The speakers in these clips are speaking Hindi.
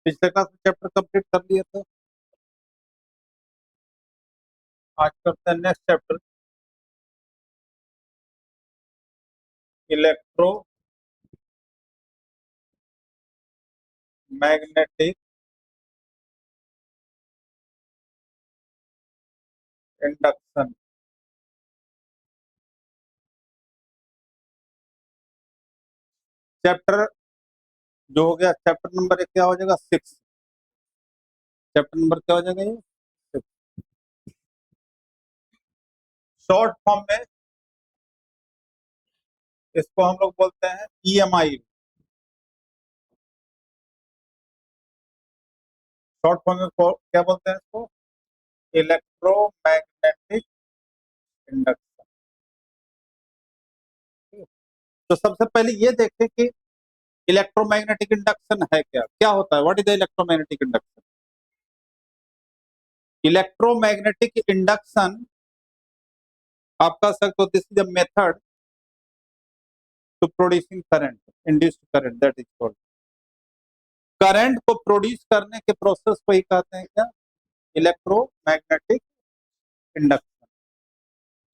पिछले क्लास में चैप्टर कंप्लीट कर लिए थे। आज करते हैं next chapter, electro magnetic induction. Chapter जो हो गया, चैप्टर नंबर क्या हो जाएगा? 6। चैप्टर नंबर क्या हो जाएगा? ये शॉर्ट फॉर्म में इसको हम लोग बोलते हैं ईएमआई। शॉर्ट फॉर्म में क्या बोलते हैं इसको? Electromagnetic induction. तो सबसे पहले ये देखें कि इलेक्ट्रोमैग्नेटिक इंडक्शन है क्या, क्या होता है? What is the electromagnetic induction? Electromagnetic induction आप कह सकते हो this is a method to producing current, induced current, that is called. Current को प्रोड्यूस करने के प्रोसेस को ही कहते हैं क्या? Electromagnetic induction.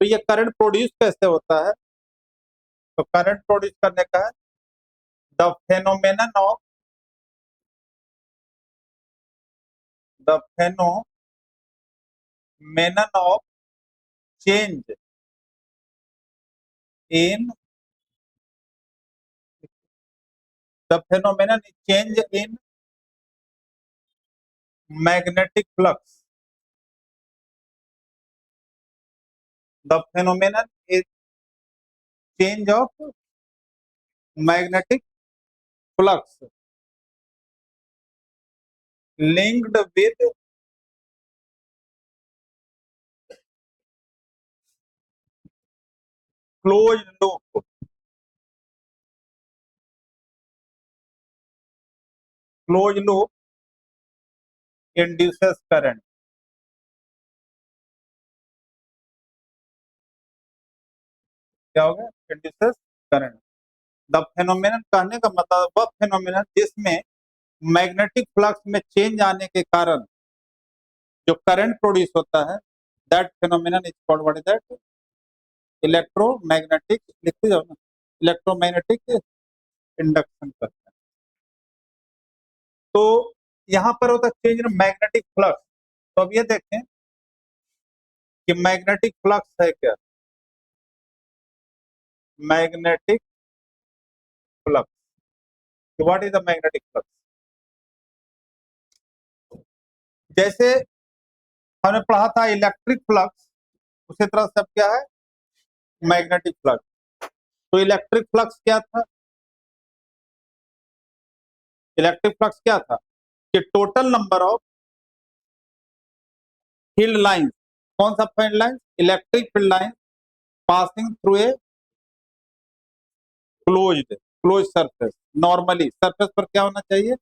तो ये करंट प्रोड्यूस कैसे होता है? तो करंट प्रोड्यूस करने का है the phenomenon of the phenomenon of change in the phenomenon change in magnetic flux. The phenomenon is change of magnetic flux linked with closed loop induces current। क्या हो गया? Induces current. द फेनोमेनन कहने का मतलब वह फेनोमेनन जिसमें मैग्नेटिक फ्लक्स में चेंज आने के कारण जो करंट प्रोड्यूस होता है, that phenomenon is called, what is that? Electromagnetic. लिखते जाओ ना, इलेक्ट्रोमैग्नेटिक इंडक्शन करते हैं। तो यहाँ पर होता है चेंज इन मैग्नेटिक फ्लक्स। तो अब ये देखें कि मैग्नेटिक फ्लक्स है क्या? Magnetic flux, what is the magnetic flux? जैसे हमने पढ़ा था इलेक्ट्रिक फ्लक्स, उसी तरह से अब क्या है? Magnetic flux. तो इलेक्ट्रिक फ्लक्स क्या था? इलेक्ट्रिक फ्लक्स क्या था कि total number of field lines. कौन सा field line? Electric field line passing through a close surface. Normally surface पर क्या होना चाहिए?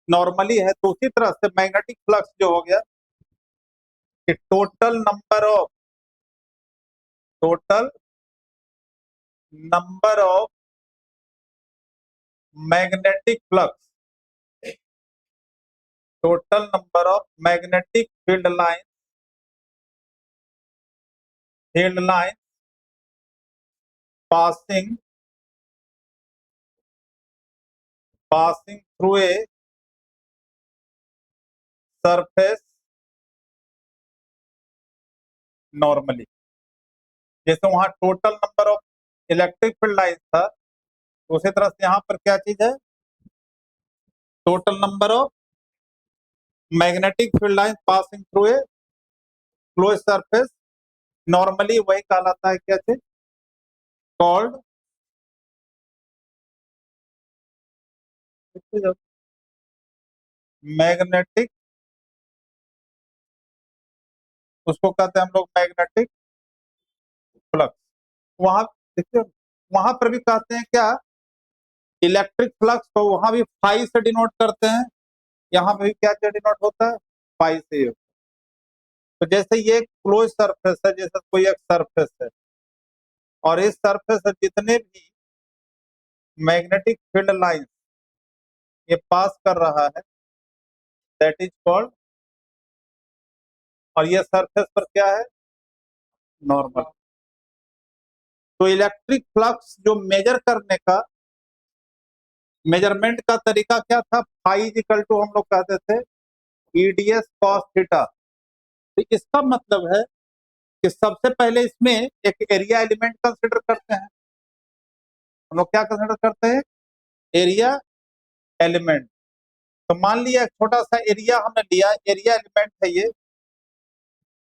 नॉर्मली है। तो उसी तरह से मैग्नेटिक फ्लक्स जो हो गया कि total number of magnetic flux, total number of magnetic field line passing through a surface normally। जैसे वहां total number of electric field line था, उसी तरह से यहाँ पर क्या चीज है? Total number of magnetic field line passing through a close surface normally, वही कहलाता है क्या चीज? कॉल्ड मैग्नेटिक, उसको कहते हैं हम लोग मैग्नेटिक फ्लक्स। वहां देखिए, वहां पर भी कहते हैं क्या? इलेक्ट्रिक फ्लक्स को वहां भी फाई से डिनोट करते हैं, यहाँ पे भी क्या क्या डिनोट होता है? फाई से। तो जैसे ये क्लोज सरफेस है, जैसे कोई एक सरफेस है और इस सरफेस से जितने भी मैग्नेटिक फील्ड लाइन ये पास कर रहा है, दैट इज कॉल्ड, और ये सरफेस पर क्या है, नॉर्मल। तो इलेक्ट्रिक फ्लक्स जो मेजर करने का, मेजरमेंट का तरीका क्या था, फाई इक्वल टू हम लोग कहते थे ईडीएस कॉस थीटा। तो इसका मतलब है कि सबसे पहले इसमें एक एरिया एलिमेंट कंसिडर करते हैं। हम लोग क्या कंसिडर करते हैं, एरिया एलिमेंट। तो मान लिया एक छोटा सा एरिया हमने लिया, एरिया एलिमेंट है ये,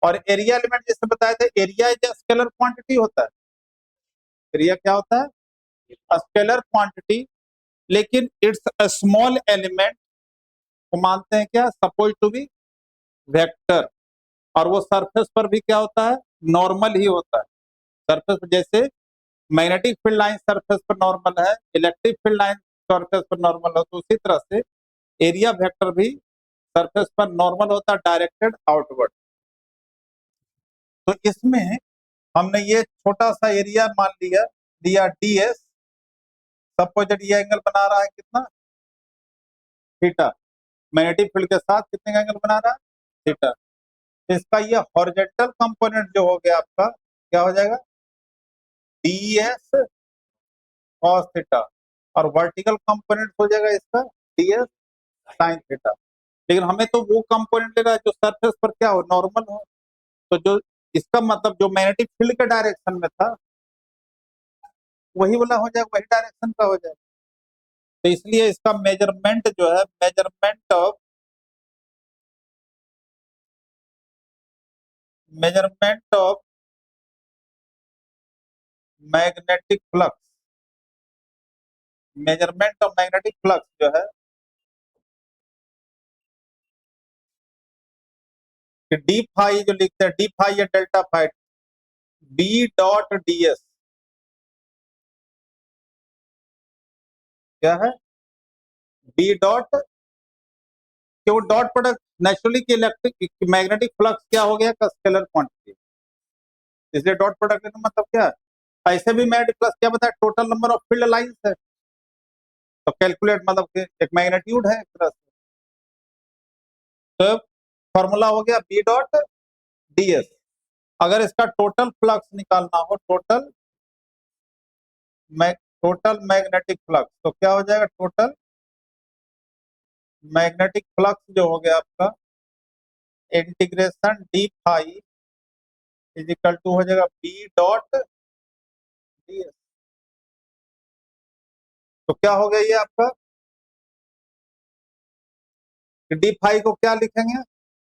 और एरिया एलिमेंट जैसे बताया था, एरिया एक स्केलर क्वांटिटी होता है। एरिया क्या होता है, स्केलर क्वांटिटी, लेकिन इट्स अ स्मॉल एलिमेंट को मानते हैं क्या, सपोज टू बी वेक्टर, और वो सरफेस पर भी क्या होता है, नॉर्मल ही होता है। सरफेस जैसे मैग्नेटिक फील्ड लाइन सरफेस पर नॉर्मल है, इलेक्ट्रिक फील्ड लाइन सरफेस पर नॉर्मल हो, तो उसी तरह से एरिया वेक्टर भी सरफेस पर नॉर्मल होता है, डायरेक्टेड आउटवर्ड। तो इसमें हमने ये छोटा सा एरिया मान लिया, दिया डीएस, सपोज ये एंगल बना रहा है कितना, थीटा, मैग्नेटिक फील्ड के साथ कितने का एंगल बना रहा है, थीटा। तो इसका ये हॉरिजॉन्टल कंपोनेंट जो हो गया आपका, क्या हो जाएगा, डीएस कॉस थीटा, और वर्टिकल कंपोनेंट हो जाएगा इसका डीएस साइन थीटा। लेकिन हमें तो वो कंपोनेंट लेना है जो सरफेस पर क्या हो, नॉर्मल हो। तो जो इसका मतलब जो मैग्नेटिक फील्ड के डायरेक्शन में था वही वाला हो जाएगा, वही डायरेक्शन का हो जाएगा। तो इसलिए इसका मेजरमेंट जो है, measurement of magnetic flux, measurement of magnetic flux जो है कि डी फाई जो लिखते हैं, डी फाई या delta phi, B dot DS क्या है, बी डॉट, क्यों डॉट प्रोडक्ट, नेचुरली की इलेक्ट्रिक मैग्नेटिक फ्लक्स क्या हो गया, का स्केलर क्वांटिटी, इसलिए डॉट प्रोडक्ट का मतलब क्या है। ऐसे भी मैग्नेटिक फ्लक्स क्या बताया, total number of field lines है, तो कैलकुलेट मतलब कि एक मैग्नीट्यूड है एक तरह से। तो फॉर्मूला हो गया बी डॉट डीएस। अगर इसका टोटल फ्लक्स निकालना हो, टोटल मैग्नेटिक फ्लक्स, तो क्या हो जाएगा, टोटल मैग्नेटिक फ्लक्स जो हो गया आपका, integration D phi is equal to हो जाएगा बी डॉट डीएस। तो क्या हो गया ये आपका, डी फाई को क्या लिखेंगे,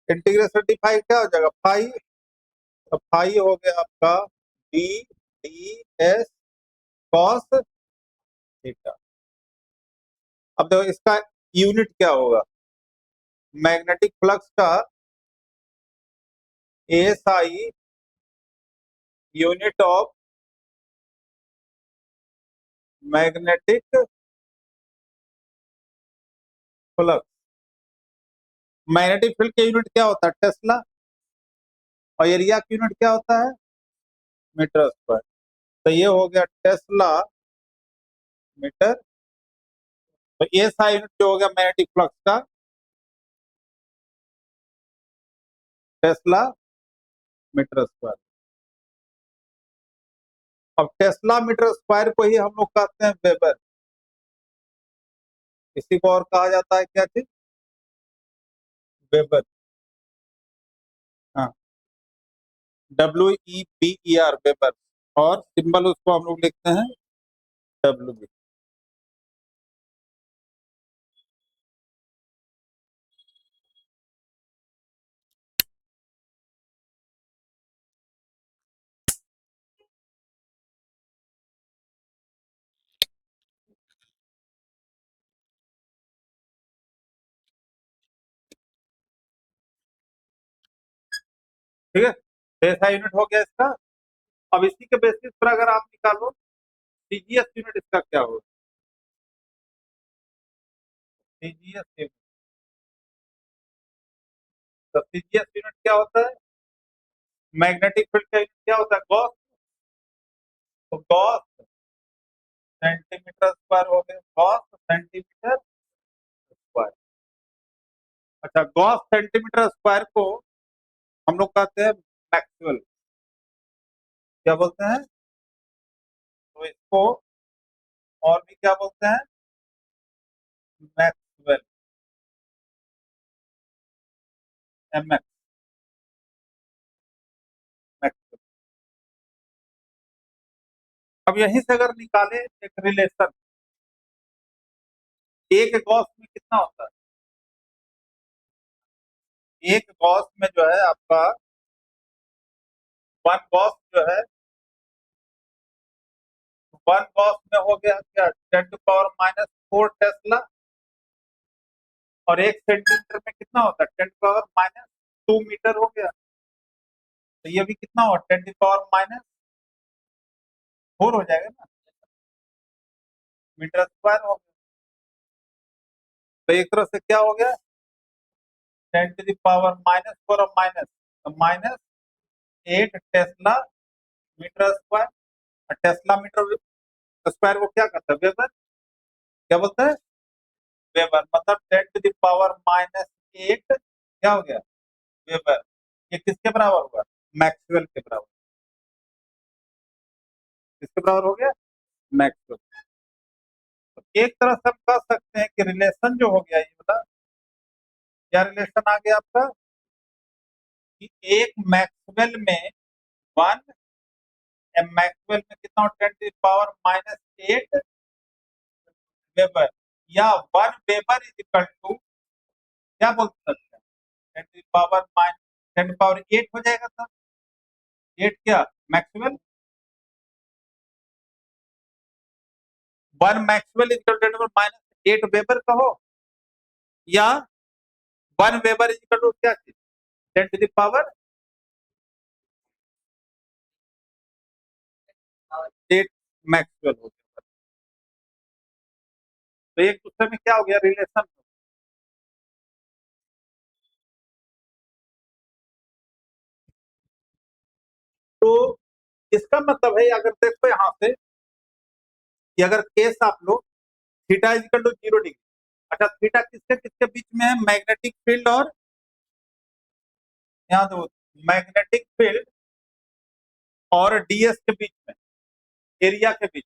इंटीग्रेशन डी फाई क्या हो जाएगा, फाई, तो फाई हो गया आपका D D S cos theta. अब देखो इसका यूनिट क्या होगा, मैग्नेटिक फ्लक्स का S I unit of magnetic flux, magnetic field का यूनिट क्या होता है, टेस्ला, और एरिया की यूनिट क्या होता है, मीटर स्क्वायर। तो ये हो गया टेस्ला मीटर। तो एस आई यूनिट जो हो गया मैग्नेटिक फ्लक्स का, टेस्ला मीटर स्क्वायर। अब टेस्ला मीटर स्क्वायर को ही हम लोग कहते हैं वेबर, इसी को और कहा जाता है क्या चीज, वेबर। हाँ, WEBER वेबर, और सिंबल उसको हम लोग लिखते हैं WB। ठीक है, तो ऐसा यूनिट हो गया इसका। अब इसी के बेसिस पर अगर आप निकालो सीजीएस यूनिट इसका क्या होगा, सीजीएस यूनिट, तो सीजीएस यूनिट क्या होता है, मैग्नेटिक फील्ड का यूनिट क्या होता है, गॉस। तो गॉस सेंटीमीटर स्क्वायर हो गया, गॉस सेंटीमीटर स्क्वायर। अच्छा, गॉस सेंटीमीटर स्क्वायर को हम लोग कहते हैं मैक्सवेल, क्या बोलते हैं? तो इसको और भी क्या बोलते हैं? Maxwell, MX, Maxwell. अब यहीं से अगर निकाले एक रिलेशन, एक गॉस में कितना होता है? एक गॉस में जो है आपका वन गॉस जो है, वन गॉस में हो गया क्या, 10⁻⁻⁴ टेस्ला। और एक सेंटीमीटर में कितना होता है? 10⁻⁻² मीटर हो गया। तो ये भी कितना हो, 10⁻⁴ हो जाएगा ना, मीटर स्क्वायर हो गया। तो एक तरह से क्या हो गया, 10⁻⁻⁴ और माइनस, तो -8 टेस्ला मीटर स्क्वायर। और टेस्ला मीटर स्क्वायर को क्या करता है, वेबर, क्या बोलता है? वेबर। मतलब 10⁻⁻8 क्या हो गया, वेबर। ये किसके बराबर होगा? मैक्सवेल के बराबर। किसके बराबर हो गया? मैक्सवेल। तो एक तरह से हम कह सकते हैं कि रिलेशन जो हो गया, ये बता क्या रिलेशन आ गया आपका, कि एक मैक्सवेल में वन, मैक्सवेल में कितना, 10⁻⁻8 वेबर, या 1 वेबर इज इक्वल टू, क्या बोल सकते हैं, 10⁻⁻10⁸ हो जाएगा सर। 8 क्या, Maxwell, 1 Maxwell is equal to -8 weber कहो, या 1 वेबर इज इक्वल टू क्या चीज, 10⁸8 मैक्सवेल हो गया। तो एक दूसरे में क्या हो गया, रिलेशन। तो इसका मतलब है, अगर देखो यहां से, कि अगर केस आप लो, theta is equal to 0 degree. अच्छा, थीटा किसके किसके बीच में है, मैग्नेटिक फील्ड और, यहाँ दो, मैग्नेटिक फील्ड और डीएस के बीच में, एरिया के बीच।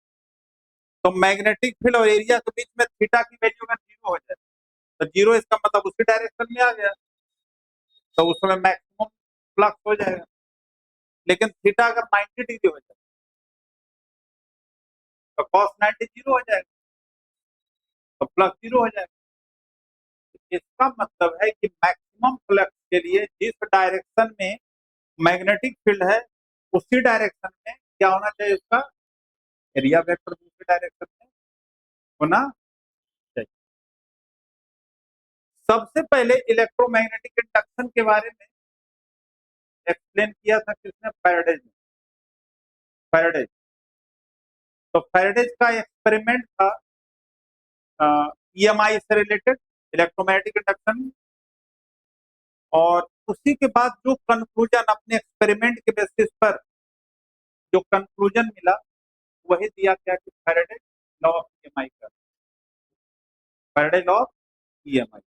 तो मैग्नेटिक फील्ड और एरिया के बीच में थीटा की वैल्यू अगर 0 हो जाए, तो 0 इसका मतलब उसी डायरेक्शन में आ गया, तो उस समय मैक्सिमम फ्लक्स हो जाएगा। लेकिन थीटा अगर 90 डिग्री हो जाए, तो कॉस 90 0 हो जाएगा, तो प्लस 0 हो जाएगा। इसका मतलब है कि मैक्सिमम फ्लक्स के लिए जिस डायरेक्शन में मैग्नेटिक फील्ड है, उसी डायरेक्शन में क्या होना चाहिए, उसका एरिया वेक्टर दूसरी डायरेक्शन में होना चाहिए। सबसे पहले इलेक्ट्रोमैग्नेटिक इंडक्शन के बारे में एक्सप्लेन किया था किसने, फैराडे ने, फैराडे। तो फैराडे का एक्सपेरिमेंट था ईएमआई से रिलेटेड, इलेक्ट्रोमैग्नेटिक इंडक्शन। और उसी के बाद जो कंक्लूजन अपने एक्सपेरिमेंट के बेसिस पर जो कंक्लूजन मिला, वही दिया गया कि फैराडे लॉ ऑफ ईएमआई का, फैराडे लॉ ऑफ ईएमआई।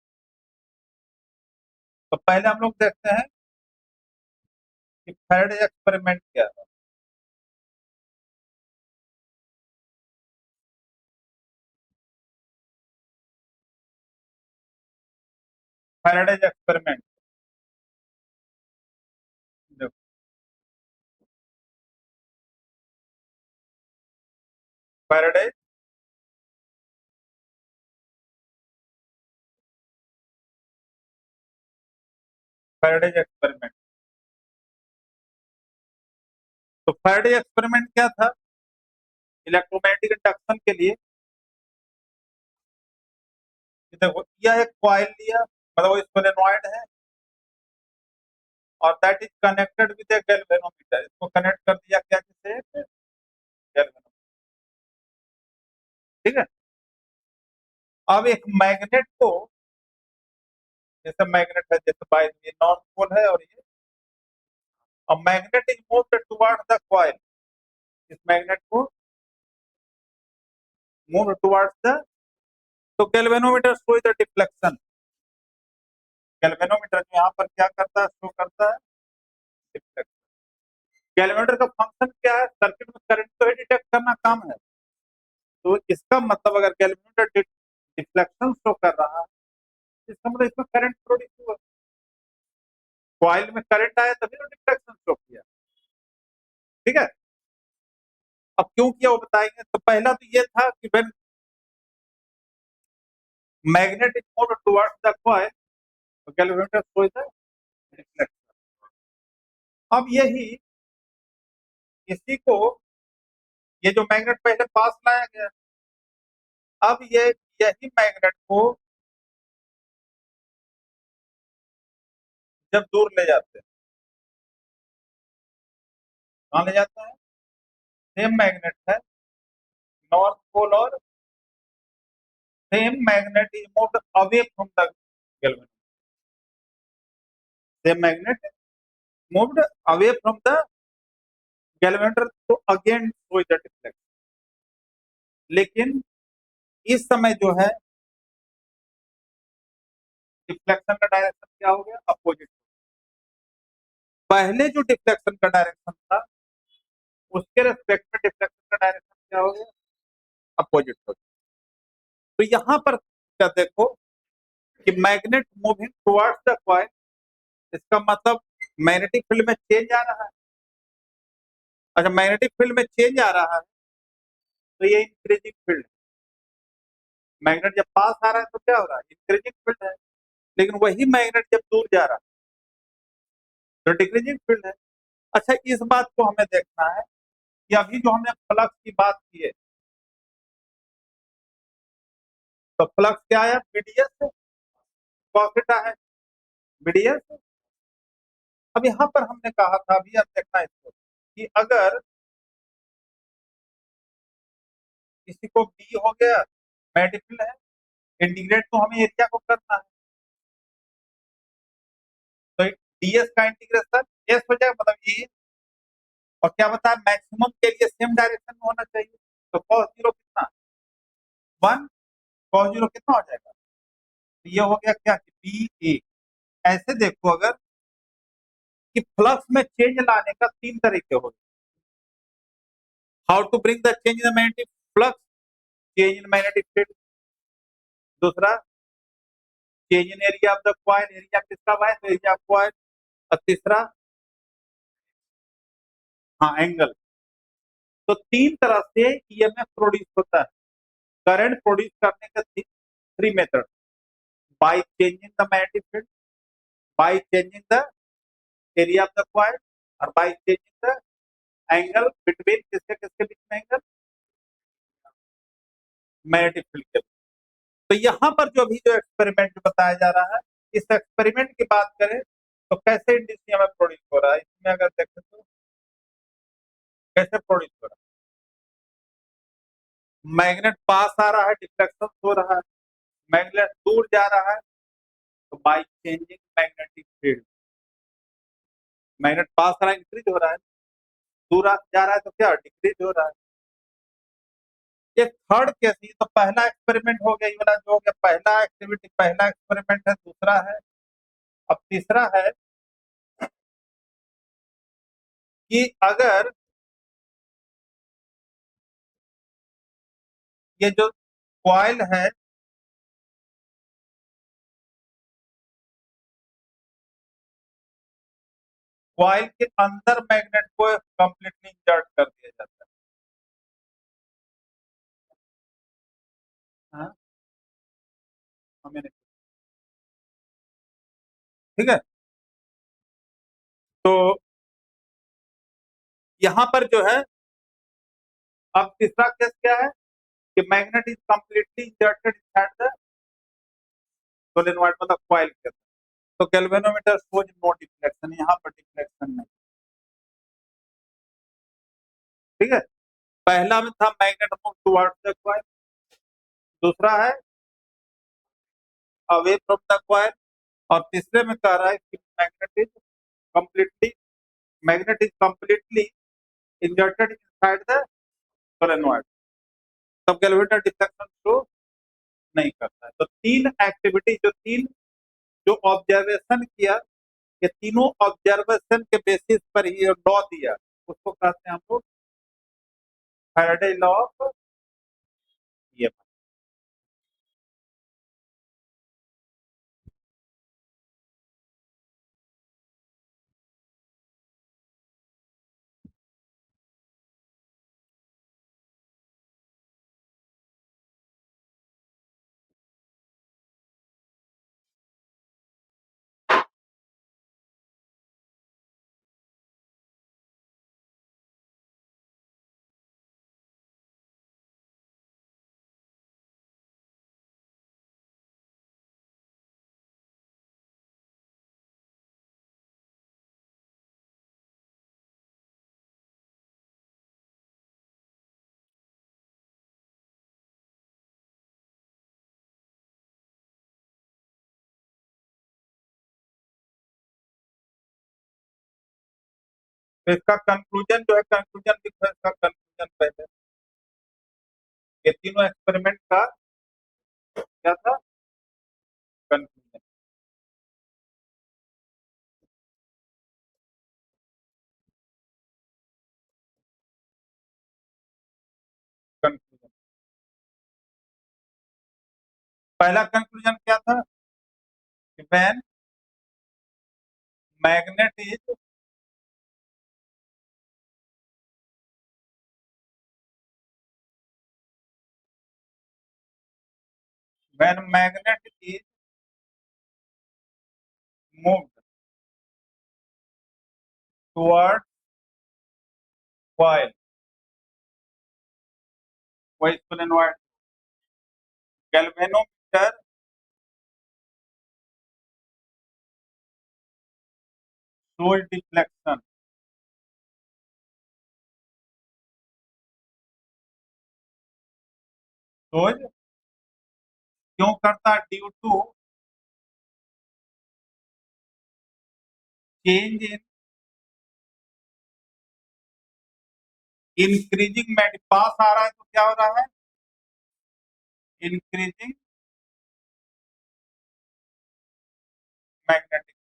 तो पहले हम लोग देखते हैं कि फैराडे एक्सपेरिमेंट क्या है। Faraday experiment, Faraday Faraday experiment. तो फैराडे एक्सपेरिमेंट क्या था, इलेक्ट्रोमैग्नेटिक इंडक्शन के लिए, कि देखो यह एक कॉइल लिया, मतलब वो सोलेनॉइड है, और that is connected with A galvanometer. इसको कनेक्ट कर दिया क्या, किसे, गैल्वेनोमीटर। ठीक है। अब एक मैग्नेट को, जैसे मैग्नेट है, जैसे बाय ये नॉर्थ पोल है और ये, और magnet is moved toward the coil, इस मैग्नेट को मूव टुवर्ड्स द, तो galvanometer shows the deflection, galvanometer जो यहाँ पर क्या करता है, शो करता है डिफ्लेक्शन। गैल्वेनोमीटर का फंक्शन क्या है, सर्किट में करंट को ही डिटेक्ट करना काम है। तो इसका मतलब अगर गैल्वेनोमीटर डिफ्लेक्शन शो कर रहा है, इसका मतलब इसमें करंट प्रोड्यूस हुआ, कॉइल में करंट आया तभी तो डिफ्लेक्शन शो किया। ठीक है, अब क्यों किया वो बताएंगे। तो पहला तो ये था कि when magnet is moved towards the coil, galvanometer shows the deflection. अब यही इसी को, ये जो मैग्नेट पहले पास लाया गया, अब ये यही मैग्नेट को जब दूर ले जाते हैं, कहाँ ले जाते हैं, सेम मैग्नेट है, नॉर्थ पोल, और same magnet is moved away from the galvanometer, same magnet moved away from the galvanometer, तो अगेन शो द डिफ्लेक्शन। लेकिन इस समय जो है डिफ्लेक्शन का डायरेक्शन क्या हो गया, अपोजिट। पहले जो डिफ्लेक्शन का डायरेक्शन था उसके रेस्पेक्ट में डिफ्लेक्शन का डायरेक्शन क्या हो गया, अपोजिट हो गया। तो यहां पर क्या देखो कि magnet moving towards the coil, इसका मतलब मैग्नेटिक फील्ड में चेंज आ रहा है। अच्छा, मैग्नेटिक फील्ड में चेंज आ रहा है तो ये इंक्रीजिंग फील्ड, मैग्नेट जब पास आ रहा है तो क्या हो रहा है, इंक्रीजिंग फील्ड है। लेकिन वही मैग्नेट जब दूर जा रहा है तो डिक्रीजिंग फील्ड है। अच्छा, इस बात को हमें देखना है कि अभी जो हमने फ्लक्स की बात की है, तो फ्लक्स क्या आया, बीडीएस cos थीटा है, बीडीएस। अब यहां पर हमने कहा था, अभी आप देखना इसको, कि अगर किसी को बी हो गया, मल्टीपल है, इंटीग्रेट तो हमें एरिया को करना है, तो डीएस का इंटीग्रेशन एस हो जाएगा, मतलब ये। और क्या बताया, मैक्सिमम के लिए सेम डायरेक्शन में होना चाहिए, तो cos जीरो कितना, 1, cos जीरो कितना हो जाएगा, तो ये हो गया क्या कि बी ए। ऐसे देखो अगर कि फ्लक्स में चेंज लाने का तीन तरीके हो, how to bring the change in magnetic flux, change in magnetic field, दूसरा change in area of the coil, area किसका है, तो एरिया ऑफ कॉइल, और तीसरा हाँ एंगल। तो तीन तरह से ईएमएफ प्रोड्यूस होता है, करंट प्रोड्यूस करने का three method, by changing the magnetic field, by changing the area of the coil, और by changing the angle between, किसके किसके बीच में एंगल, मैग्नेटिक फील्ड के। तो यहाँ पर जो अभी जो एक्सपेरिमेंट बताया जा रहा है, इस एक्सपेरिमेंट की बात करें तो कैसे इंड्यूस ईएमएफ प्रोड्यूस हो रहा है, इसमें अगर देखें तो कैसे प्रोड्यूस हो रहा है, मैग्नेट पास आ रहा है, डिफ्लेक्शन हो रहा है, मैग्नेट दूर जा रहा है, तो by changing magnetic field, magnet पास आ रहा है इंक्रीज हो रहा है, दूर जा रहा है तो क्या डिक्रीज हो रहा है। ये थर्ड केस, ये तो पहला एक्सपेरिमेंट हो गया, ये वाला जो हो गया पहला एक्टिविटी, पहला एक्सपेरिमेंट है, दूसरा है। अब तीसरा है कि अगर ये जो कॉइल है, कॉइल के अंदर मैग्नेट को कंप्लीटली इंसर्ट कर दिया जाता है, हाँ, हमें नहीं, ठीक है। तो यहाँ पर जो है, अब तीसरा केस क्या है कि magnet is completely inserted inside the solenoid, मतलब कॉइल के अंदर, तो गैल्वेनोमीटर शोज नो डिफ्लेक्शन, यहाँ पर डिफ्लेक्शन नहीं, ठीक है। पहला में था magnet move towards the coil, दूसरा है अवे फ्रॉम द कॉइल, और तीसरे में कह रहा है कि completely magnet is completely inserted inside the solenoid, तब गैल्वेनोमीटर डिफ्लेक्शन शो नहीं करता है। तो तीन एक्टिविटी, जो तीन जो ऑब्जर्वेशन किया, ये तीनों ऑब्जर्वेशन के बेसिस पर ही लॉ दिया, उसको कहते हैं हम लोग फैराडे लॉ ऑफ ईएमएफ। तो इसका कंक्लूजन जो है, कंक्लूजन लिखो इसका कंक्लूजन पहले। ये तीनों एक्सपेरिमेंट का क्या था कंक्लूजन? कंक्लूजन, पहला कंक्लूजन क्या था कि when magnet is when magnet is moved towards coil, वही solenoid, galvanometer shows deflection, shows क्यों करता? Due to change in increasing magnet, पास आ रहा है तो क्या हो रहा है? Increasing magnetic,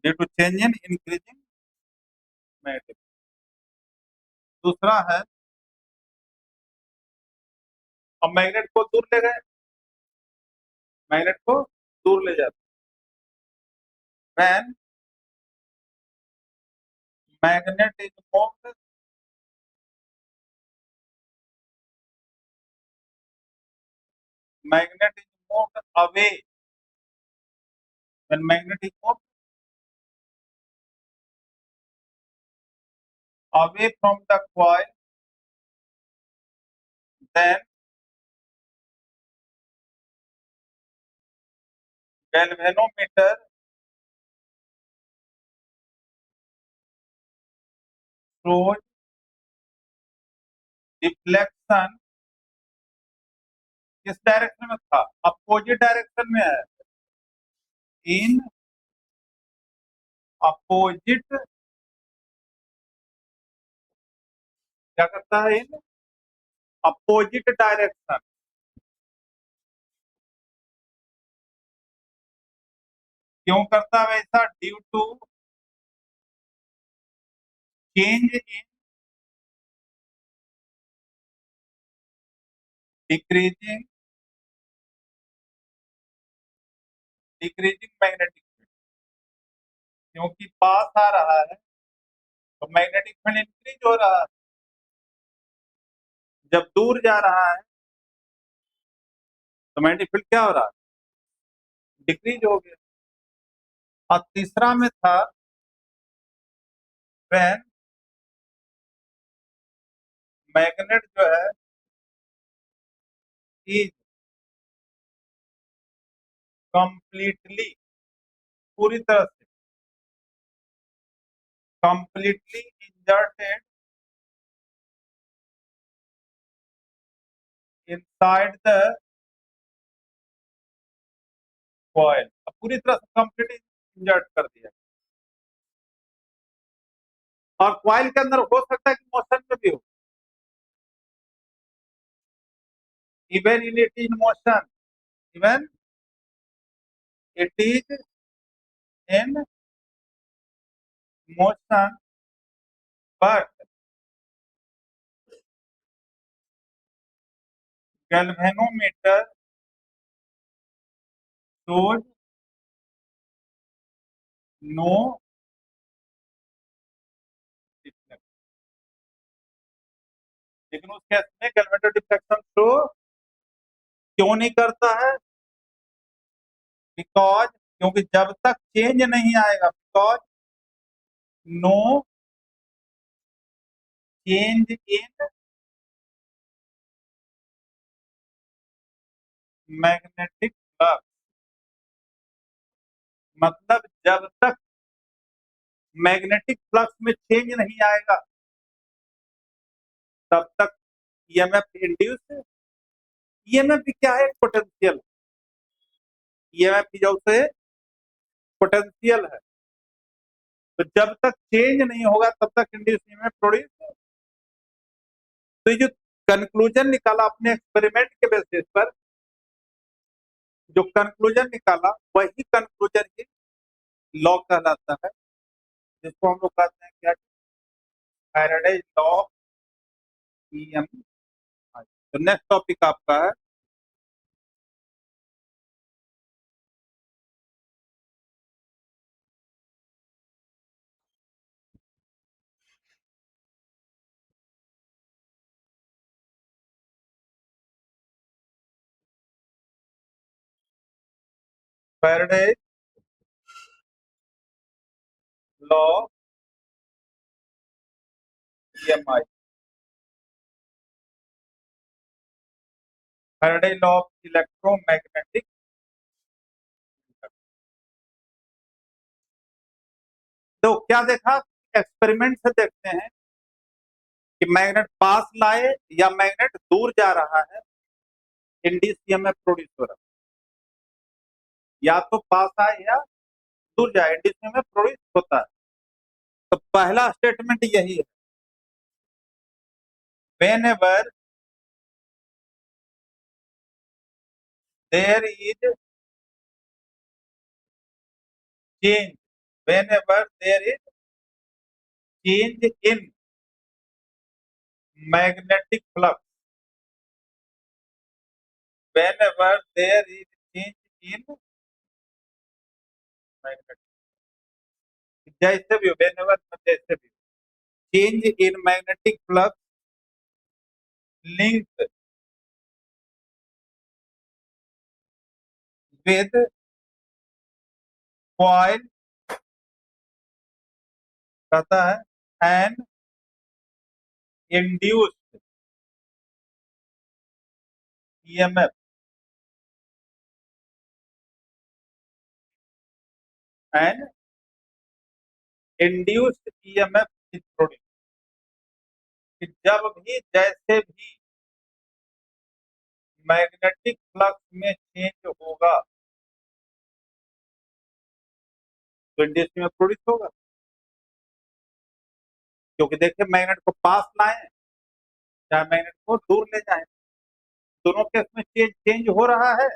due to change in increasing magnetic. दूसरा है, अब मैग्नेट को दूर ले गए, मैग्नेट को दूर ले जाते, when magnet is moved magnet is moved away, when magnet is moved away from the coil, then galvanometer shows deflection, किस डायरेक्शन में था? अपोजिट डायरेक्शन में है, इन अपोजिट, क्या करता है? In opposite direction. क्यों करता है वैसा? Due to change in decreasing decreasing magnetic field, क्योंकि पास आ रहा है तो मैग्नेटिक फील्ड इंक्रीज हो रहा है, जब दूर जा रहा है तो मैग्नेटिक फील्ड क्या हो रहा है? डिक्रीज हो गया। और तीसरा में था, व्हेन मैग्नेट जो है इज कंप्लीटली, पूरी तरह से completely inserted inside the coil, पूरी तरह से कंप्लीटली इंजर्ट कर दिया, और कॉइल के अंदर हो सकता है कि मोशन में भी हो, even in it in motion, even it is in motion, but galvanometer shows no deflection. लेकिन उस केस में गैल्वेनोमीटर डिफ्लेक्शन शो क्यों नहीं करता है? बिकॉज, क्योंकि जब तक चेंज नहीं आएगा, because no change in magnetic flux, मतलब जब तक मैग्नेटिक फ्लक्स में चेंज नहीं आएगा तब तक ईएमएफ इंड्यूस। ईएमएफ भी क्या है? पोटेंशियल। ईएमएफ की जो से पोटेंशियल है, तो जब तक चेंज नहीं होगा तब तक इंड्यूस ईएमएफ प्रोड्यूस। तो ये जो कंक्लूजन निकाला अपने एक्सपेरिमेंट के बेसिस पर, जो कंक्लूजन निकाला वही कंक्लूजन ही लॉ कहलाता है, जिसको हम लोग कहते हैं क्या? Faraday law of EMF. तो नेक्स्ट टॉपिक आपका है Faraday law of EMI. Faraday law of electromagnetic. तो क्या देखा? एक्सपेरिमेंट से देखते हैं कि मैग्नेट पास लाए या मैग्नेट दूर जा रहा है, इंड्यूस ईएमएफ प्रोड्यूस हो रहा है। या तो पास आए या दूर जाए, इंड्यूस ईएमएफ प्रोड्यूस होता है। तो पहला स्टेटमेंट यही है, whenever there is change, whenever there is change in magnetic flux, whenever there is change in magnetic, जैसे भी हो, whenever जैसे भी, change in magnetic flux linked with coil, कहता है and induced EMF and induced EMF is produced। कि जब भी जैसे भी मैग्नेटिक फ्लक्स में चेंज होगा तो इंड्यूस ईएमएफ प्रोड्यूस होगा। क्योंकि देखिए, मैग्नेट को पास लाए चाहे मैग्नेट को दूर ले जाए, दोनों केस में चेंज चेंज हो रहा है,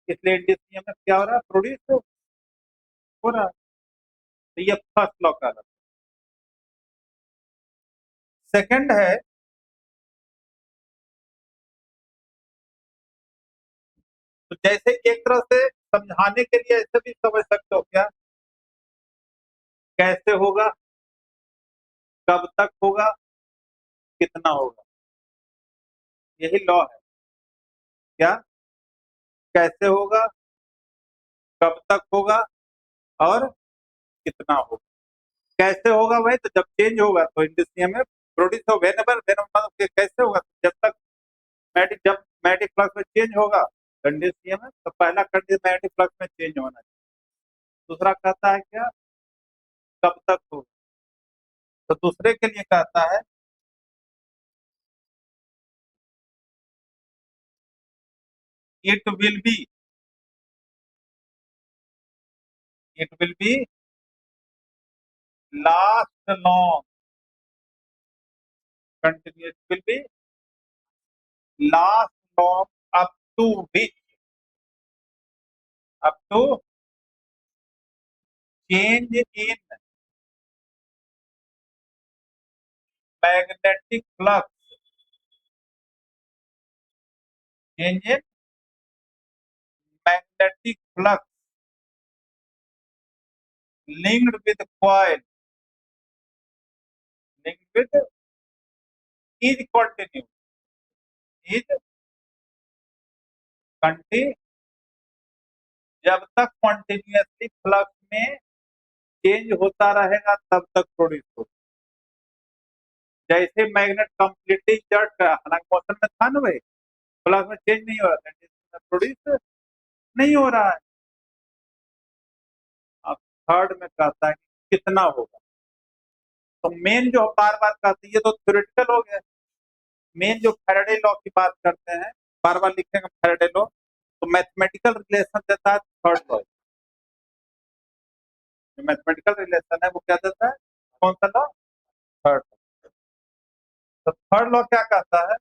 इसलिए इंड्यूस ईएमएफ क्या हो रहा है? प्रोड्यूस हो रहा है। तो ये फर्स्ट लॉ का है। सेकंड है, तो जैसे एक तरह से समझाने के लिए ऐसे भी समझ सकते हो क्या? कैसे होगा, कब तक होगा, कितना होगा, यही लॉ है। क्या? कैसे होगा, कब तक होगा और कितना होगा। कैसे होगा भाई? तो जब चेंज होगा तो इंडस्ट्री में प्रोड्यूस हो, वेनेवर मतलब कैसे होगा? जब तक जब मैग्नेटिक फ्लक्स में चेंज होगा इंडस्ट्री में, तो पहला कंडीशन मैग्नेटिक फ्लक्स में चेंज होना है। दूसरा कहता है क्या? कब तक होगा। तो दूसरे के लिए कहता है it will be, it will be last long, continuous will be last long up to which up to change in magnetic flux, change in magnetic flux linked with coil, linked with is continuous, is continue, जब तक कंटिन्यूअसली फ्लक्स में चेंज होता रहेगा तब तक प्रोड्यूस होगा। जैसे मैग्नेट कंप्लीटली जड़ हालांकि मोशन में था ना भाई, फ्लक्स में चेंज नहीं हो रहा था, प्रोड्यूस नहीं हो रहा है। अब थर्ड में कहता है कि कितना होगा। तो मेन जो बार बार कहती है तो थ्योरेटिकल हो गया। मेन जो फैराडे लॉ की बात करते हैं, बार बार लिखेंगे फैराडे लॉ, तो मैथमेटिकल रिलेशन देता है थर्ड लॉ। जो मैथमेटिकल रिलेशन है वो क्या देता है, कौन सा लॉ, थर्ड। तो थर्ड लॉ क्या कहता है,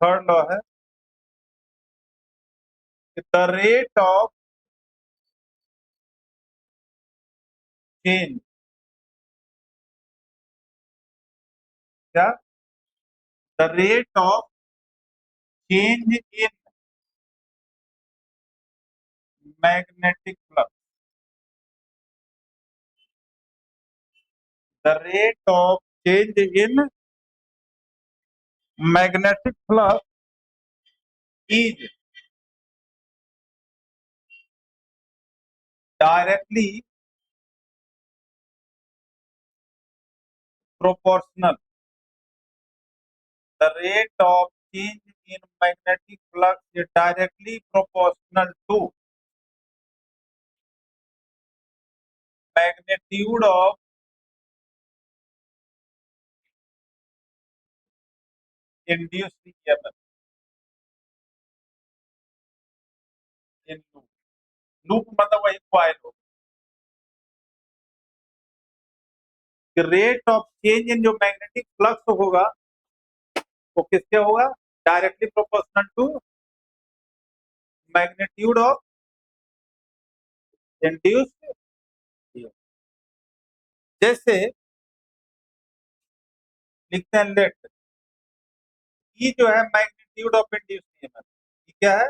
थर्ड लॉ है कि द रेट ऑफ चेंज, क्या, the rate of change in magnetic flux, the rate of change in magnetic flux is directly proportional, the rate of change in magnetic flux is directly proportional to magnitude of induced EMF in loop, loop मतलब वही कॉइल हो, कि रेट ऑफ चेंज इन जो मैग्नेटिक फ्लक्स होगा वो किसके होगा, directly proportional to magnitude of induced. जैसे लिखते हैं लेट, ई जो है मैग्नीट्यूड ऑफ इंड्यूस्ड ईएमएफ, ये क्या है,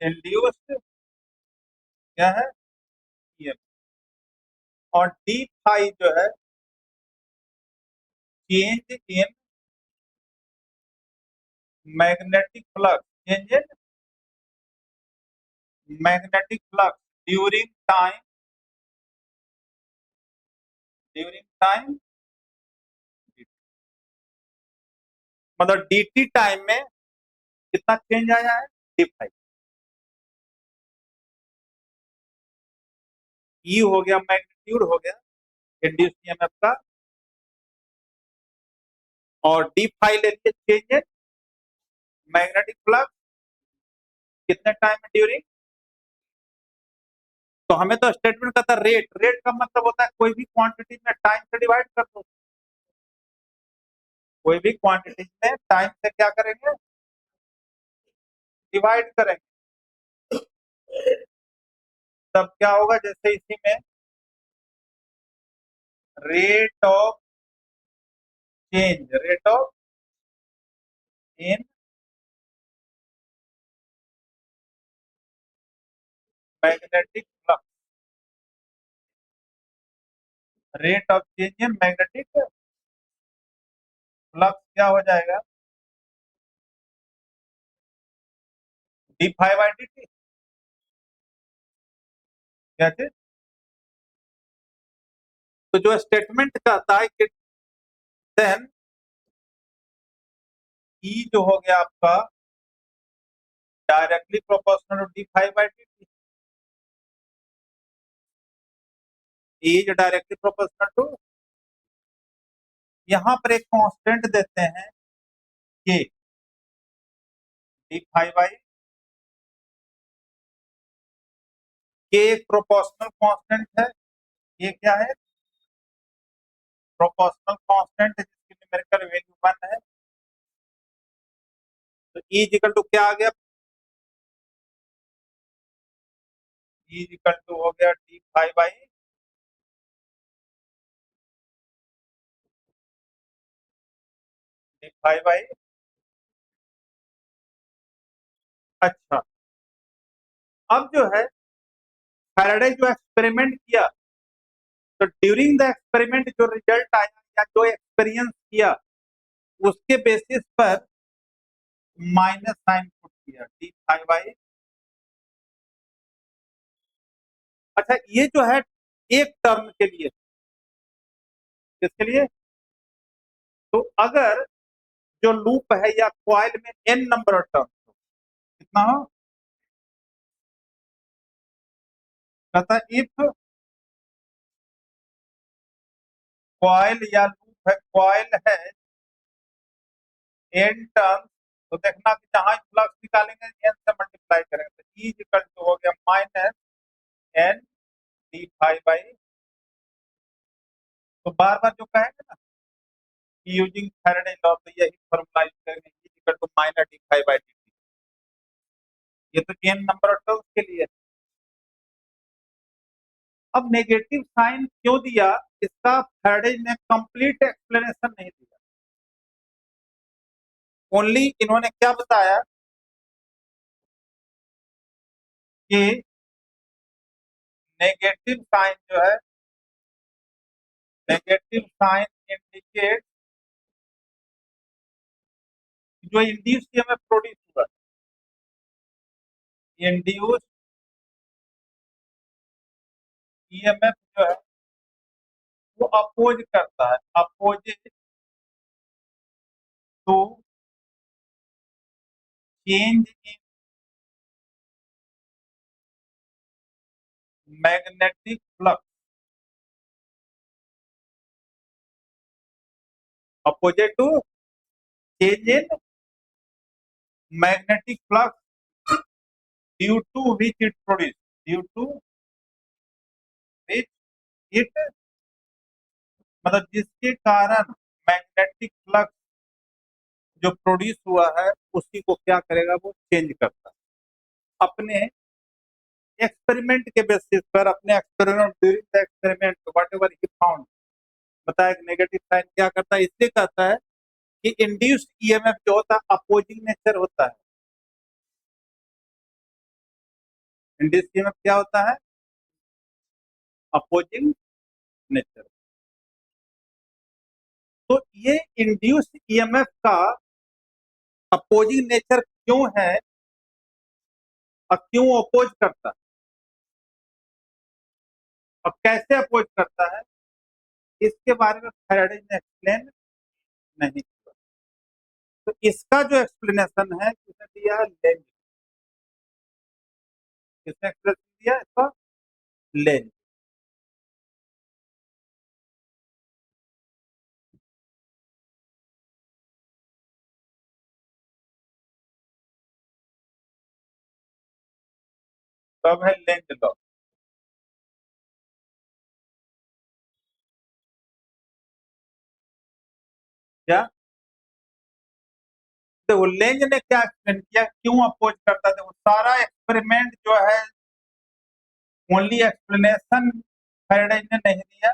इंड्यूस्ड क्या है ईएमएफ। और डी फाई जो है change in magnetic flux, change in magnetic flux during time, during time, मतलब dt टाइम में कितना चेंज आया है, डी फाई। ई हो गया मैग्नीट्यूड हो गया इंड्यूस्ड ईएमएफ का, और डी फाई ले लिए चेंज इन मैग्नेटिक फ्लक्स कितने टाइम में ड्यूरिंग। तो हमें तो स्टेटमेंट कहता है रेट, रेट का मतलब होता है कोई भी क्वांटिटी में टाइम से डिवाइड कर दो, कोई भी क्वांटिटी में टाइम से क्या करेंगे, डिवाइड करेंगे, तब क्या होगा, जैसे इसी में rate of change, rate of in magnetic flux, rate of change in magnetic flux क्या हो जाएगा, D phi by D T, क्या चीज। तो जो स्टेटमेंट कहता है कि देन ई जो हो गया आपका directly proportional to d phi by D t, e जो डायरेक्टली प्रोपोर्शनल टू, यहां पर एक कांस्टेंट देते हैं के, डी फाई बाई, के एक प्रोपोर्शनल कांस्टेंट है, ये क्या है, proportional constant E equal to क्या आ गया, E इक्वल टू हो गया D five by D five by. अच्छा, अब जो है फैराडे जो एक्सपेरिमेंट किया, तो ड्यूरिंग द एक्सपेरिमेंट जो रिजल्ट आया या जो एक्सपीरियंस किया, उसके बेसिस पर माइनस साइन पुट किया डी फाइव बाई। अच्छा, ये जो है एक टर्म के लिए, किसके लिए, तो अगर जो लूप है या क्वाइल में एन नंबर ऑफ टर्म, कितना हो, कहता इफ क्वाइल या लूप है, क्वाइल है एन टर्म, तो देखना कि जहां फ्लक्स निकालेंगे एन से मल्टीप्लाई करेंगे, तो ई इक्वल टू हो गया minus N D five by. तो बार बार जो कहेंगे ना यूजिंग फैराडे लॉ, तो यही फॉर्मूला यूज करेंगे, E equal to minus D five by D. ये तो एन नंबर ऑफ टर्म्स के लिए। अब नेगेटिव साइन क्यों दिया, इसका फैराडे ने कंप्लीट एक्सप्लेनेशन नहीं दिया, ओनली इन्होंने क्या बताया कि नेगेटिव साइन जो है, नेगेटिव साइन इंडिकेट जो इंड्यूस ईएमएफ प्रोड्यूस हुआ, इंड्यूस ईएमएफ जो है वो अपोज करता है, opposite to change in magnetic flux, opposite to change in magnetic flux due to which it produce, due to which it, मतलब जिसके कारण मैग्नेटिक फ्लक्स जो प्रोड्यूस हुआ है उसी को क्या करेगा, वो चेंज करता है अपने एक्सपेरिमेंट के बेसिस पर, अपने experiment during the experiment what ever he found. बताया नेगेटिव साइन क्या करता है, इसलिए कहता है कि इंड्यूस्ड ईएमएफ जो होता है अपोजिंग नेचर होता है। इंड्यूस्ड ईएमएफ क्या होता है, अपोजिंग नेचर। तो ये इंड्यूस्ड ईएमएफ का अपोजिंग नेचर क्यों है और क्यों अपोज करता है और कैसे अपोज करता है, इसके बारे में फैराडे ने एक्सप्लेन नहीं किया। तो इसका जो एक्सप्लेनेशन है किसने दिया है, लेंज। किसने एक्सप्लेनेशन दिया इसका, लेंज। तब है लेंज लॉ। क्या, तो लेंज ने क्या एक्सप्लेन किया, क्यों अपोज करता था, वो सारा एक्सपेरिमेंट जो है ओनली एक्सप्लेनेशन फैराडे ने नहीं दिया।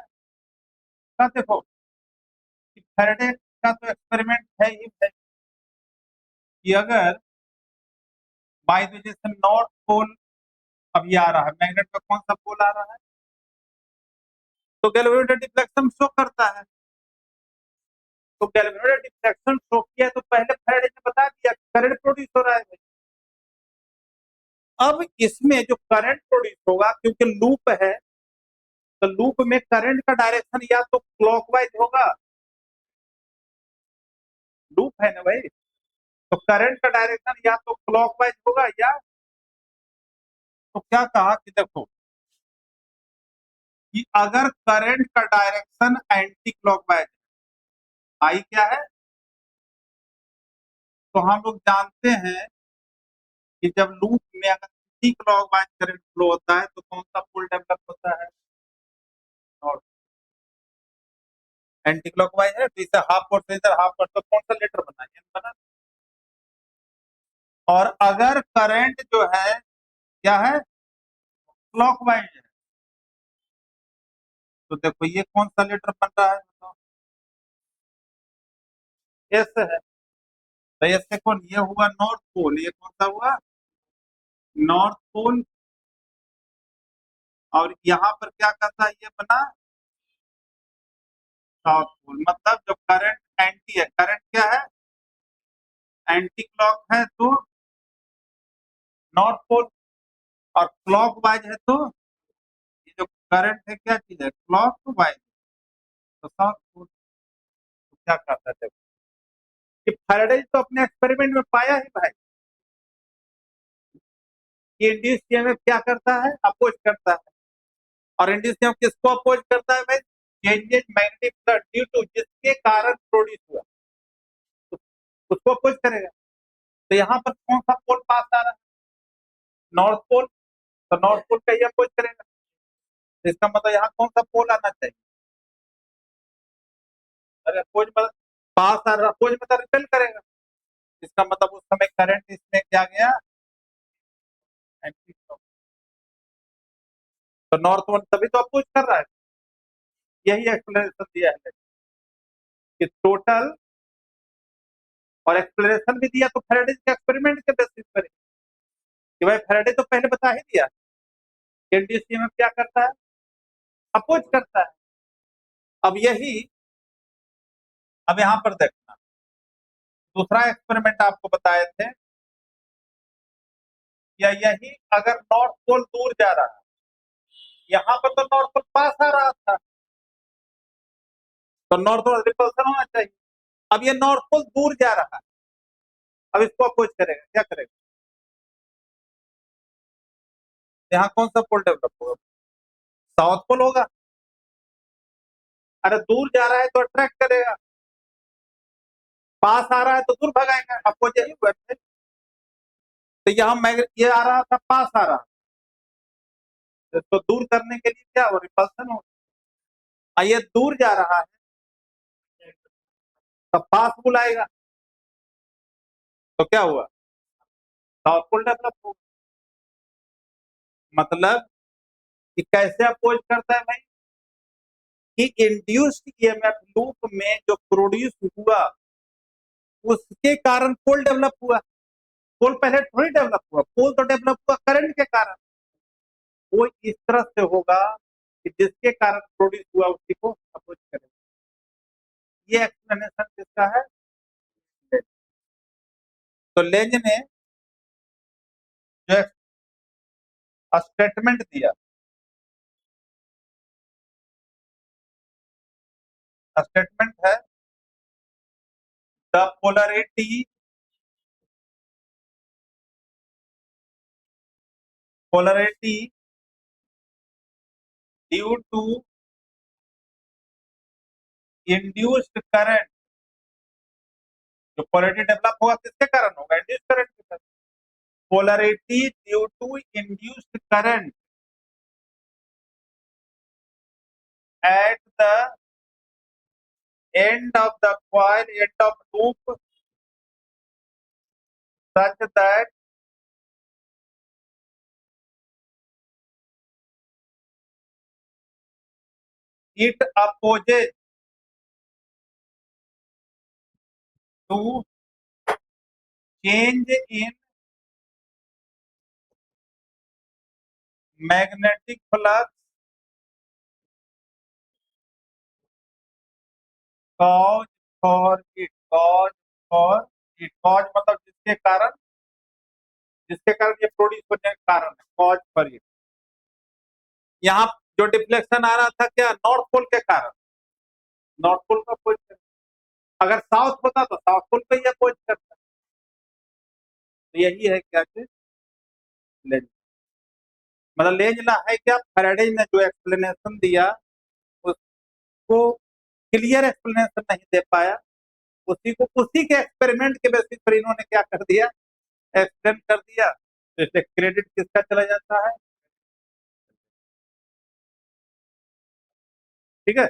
का देखो कि फैराडे का तो एक्सपेरिमेंट है ही है कि अगर बाय द जैसे नॉर्थ पोल अभी आ रहा है, मैग्नेट का कौन सा पोल आ रहा है, तो गैल्वेनोइड डिफ्लेक्शन शो करता है। तो गैल्वेनोइड डिफ्लेक्शन शो किया तो पहले फैराडे ने बता दिया करंट प्रोड्यूस हो रहा है। अब इसमें जो करंट प्रोड्यूस होगा, क्योंकि लूप है, तो लूप में करंट का डायरेक्शन या तो क्लॉकवाइज होगा, लूप है ना भाई, तो करंट का डायरेक्शन या तो क्लॉकवाइज होगा या, तो क्या कहा कि देखो कि अगर करंट का डायरेक्शन एंटी क्लॉकवाइज, आई क्या है, तो हम लोग जानते हैं कि जब लूप में अगर एंटी क्लॉकवाइज करंट फ्लो होता है तो कौन सा पोल डेवलप होता है, और एंटी क्लॉकवाइज है, तो इसे हाफ और इधर हाफ, तो कौन सा लेटर बना है, बना। और अगर करंट जो है क्या है, क्लॉकवाइज है, तो देखो ये कौन सा लेटर बन रहा है, बताओ, एस है। तो एस से कौन, ये हुआ नॉर्थ पोल, ये कौन सा हुआ, नॉर्थ पोल। और यहाँ पर क्या करता है, ये बना साउथ पोल। मतलब जो करंट एंटी है, करंट क्या है, एंटी क्लॉक है तो नॉर्थ पोल, और क्लॉक वाइज है तो ये जो करंट है क्या चीज है, क्लॉक वाइज, तो साउथ पोल। तो क्या कहता है, देखो कि फैराडे तो अपने एक्सपेरिमेंट में पाया ही भाई कि इंड्यूस ईएमएफ क्या करता है, अपोज करता है। और इंड्यूस ईएमएफ किसको अपोज करता है भाई, changes magnetic flux due to, जिसके कारण प्रोड्यूस हुआ, तो उसको अपोज करेगा। तो यहाँ पर कौन सा पोल पास आ रहा है, नॉर्थ पोल, तो नॉर्थ पोल का ही अपोज करेगा। तो इसका मतलब यहाँ कौन सा पोल आना चाहिए, अरे अपोज मतलब पास आ रहा, अपोज मतलब रिपेल करेगा। इसका मतलब उस समय करंट इसमें क्या गया, एंटी क्लॉक। तो नॉर्थ पोल तभी तो अपोज कर रहा है। यही एक्सप्लेनेशन दिया है कि टोटल, और एक्सप्लेनेशन भी दिया तो फैराडे के एक्सपेरिमेंट के बेसिस पर ही, कि भाई फैराडे तो पहले बता ही दिया कि इंड्यूस में क्या करता है, अपोज करता है। अब यही, अब यहाँ पर देखना, दूसरा एक्सपेरिमेंट आपको बताए थे, या यही अगर नॉर्थ पोल दूर जा रहा है, यहाँ पर तो नॉर्थ पोल पास आ रहा था, तो नॉर्थ पोल रिपल्सन होना चाहिए। अब ये नॉर्थ पोल दूर जा रहा है, अब इसको अपोज करेगा, क्या करेगा, यहाँ कौन सा पोल डेवलप होगा, साउथ पोल होगा। अरे दूर जा रहा है तो अट्रैक्ट करेगा, पास आ रहा है तो दूर भगाएगा, अपोज यही हुआ है। तो यहाँ ये आ रहा था, पास आ रहा, तो दूर करने के लिए क्या हो, रिपल्सन हो। ये दूर जा रहा है तो पास बुलाएगा, तो क्या हुआ, साउथ पोल डेवलप हो। मतलब कि कैसे अपोज करता है भाई, कि इंड्यूस्ड ईएमएफ लूप में जो प्रोड्यूस हुआ उसके कारण पोल डेवलप हुआ। पोल पहले थोड़ी डेवलप हुआ, पोल तो डेवलप हुआ करंट के कारण। वो इस तरह से होगा कि जिसके कारण प्रोड्यूस हुआ उसी को अपोज करेगा। ये एक्सप्लेनेशन किसका है, तो लेंज ने जो स्टेटमेंट दिया, स्टेटमेंट है the polarity due to induced current, जो पोलरिटी डेवलप होगा किसके कारण होगा, इंड्यूस्ड करंट के कारण। Polarity due to induced current at the end of the coil, end of loop, such that it opposes to change in magnetic flux cause for it, cause मतलब जिसके कारण ये प्रोड्यूस होने का कारण है, कॉज फॉर इट। यहाँ जो डिफ्लेक्शन आ रहा था क्या, नॉर्थ पोल के कारण, नॉर्थ पोल का अपोज करता। अगर साउथ होता तो साउथ पोल का ही अपोज करता। तो यही है क्या कि लेंज, मतलब लेंज ना है क्या, फैराडे ने जो एक्सप्लेनेशन दिया उसको क्लियर एक्सप्लेनेशन नहीं दे पाया, उसी को उसी के एक्सपेरिमेंट के बेसिस पर इन्होंने क्या कर दिया, एक्सप्लेन कर दिया। तो इससे क्रेडिट किसका चला जाता है, ठीक है।